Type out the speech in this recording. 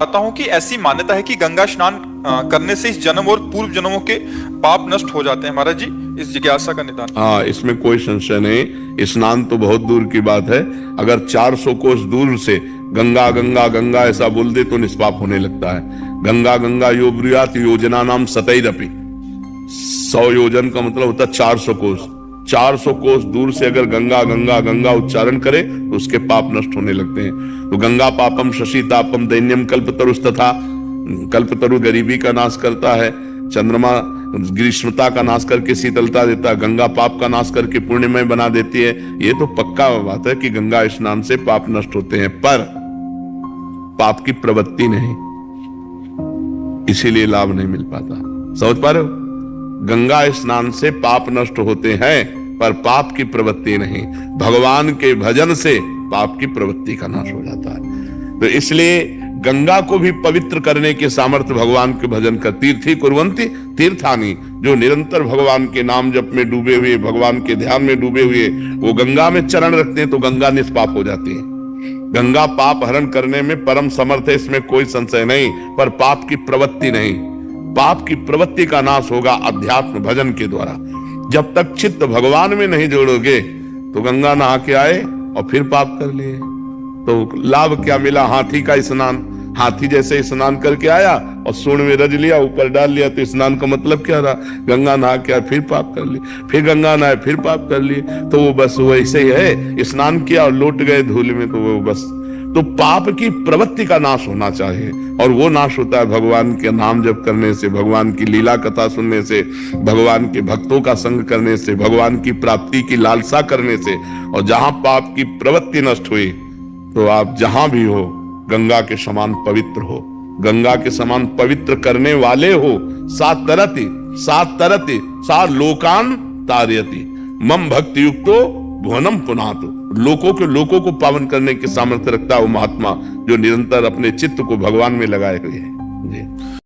बताता हूँ कि ऐसी मान्यता है कि गंगा स्नान करने से इस जन्म और पूर्व जन्मों के पाप नष्ट हो जाते हैं। महाराज जी, इस जिज्ञासा का निदान। हाँ, इसमें कोई संशय नहीं। स्नान तो बहुत दूर की बात है। अगर 400 कोस दूर से गंगा गंगा गंगा ऐसा बोल दे तो निष्पाप होने लगता है। गंगा गंगा यो ब्रूयात योजना नाम सतैरपि। 100 योजन का मतलब होता है 400 कोस। 400 कोस दूर से अगर गंगा गंगा गंगा उच्चारण करे तो उसके पाप नष्ट होने लगते हैं। तो गंगा पापम शशि तापम दैन्यम कल्पतरुष तथा। कल्पतरु गरीबी का नाश करता है, चंद्रमा ग्रीष्मता का नाश करके शीतलता देता है, गंगा पाप का नाश करके पुण्यमय बना देती है। ये तो पक्का बात है कि गंगा स्नान से पाप नष्ट होते हैं, पर पाप की प्रवृत्ति नहीं, इसीलिए लाभ नहीं मिल पाता। समझ पा रहे हो? गंगा स्नान से पाप नष्ट होते हैं पर पाप की प्रवृत्ति नहीं। भगवान के भजन से पाप की प्रवृत्ति का नाश हो जाता है। तो इसलिए गंगा को भी पवित्र करने के सामर्थ्य भगवान के भजन का। तीर्थी कुर्वन्ति तीर्थानि, जो निरंतर भगवान के नाम जप में डूबे हुए, भगवान के ध्यान में डूबे हुए वो गंगा में चरण रखते हैं तो गंगा निष्पाप हो जाती है। गंगा पाप हरण करने में परम समर्थ है, इसमें कोई संशय नहीं, पर पाप की प्रवृत्ति नहीं। पाप की प्रवृत्ति का नाश होगा अध्यात्म भजन के द्वारा। जब तक चित्त भगवान में नहीं जोड़ोगे तो गंगा नहा के आए और फिर पाप कर लिए तो लाभ क्या मिला? हाथी का स्नान। हाथी जैसे स्नान करके आया और सूंड में रज लिया, ऊपर डाल लिया, तो स्नान का मतलब क्या रहा? गंगा नहा के आया फिर पाप कर लिए, फिर गंगा नहाए फिर पाप कर लिए। तो वो बस वैसे ही है, स्नान किया और लौट गए धूल में, तो वो बस। तो पाप की प्रवृत्ति का नाश होना चाहिए, और वो नाश होता है भगवान के नाम जप करने से, भगवान की लीला कथा सुनने से, भगवान के भक्तों का संग करने से, भगवान की प्राप्ति की लालसा करने से। और जहां पाप की प्रवृत्ति नष्ट हुई तो आप जहां भी हो गंगा के समान पवित्र हो, गंगा के समान पवित्र करने वाले हो। सात तरति सा लोकान तारयति मम भक्ति युक्तो भुवनम पुनातु। लोकों को पावन करने के सामर्थ्य रखता है वो महात्मा जो निरंतर अपने चित्त को भगवान में लगाए हुए है। जी।